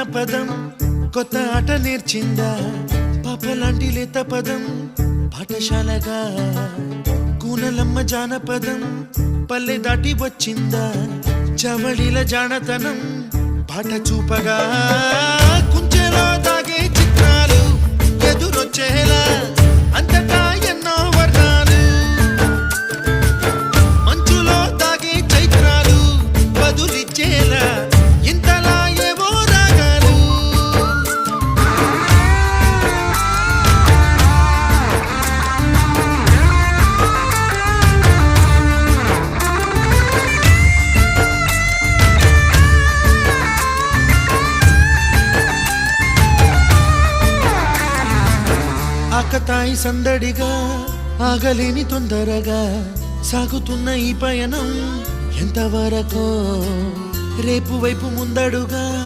జానపదం కొత్త ఆట నేర్చిందా పాపలాంటి లేత పదం పాఠశాలగా కూనలమ్మ జానపదం పల్లె దాటి వచ్చిందా చవళిల జానతనం పాట చూపగా కుంచెలో దాగే చిత్రాలు ఎదురొచ్చేలా అంతటా ఎన్నో వర్ణాలు మంచులో దాగే చైత్రాలు బదులిచ్చేలా ఇంతలా ఏవో రాగాలు ఆకతాయి సందడిగా ఆగలేని తొందరగా సాగుతున్న ఈ పయనం ఎంతవరకో రేపు వైపు ముందడుగా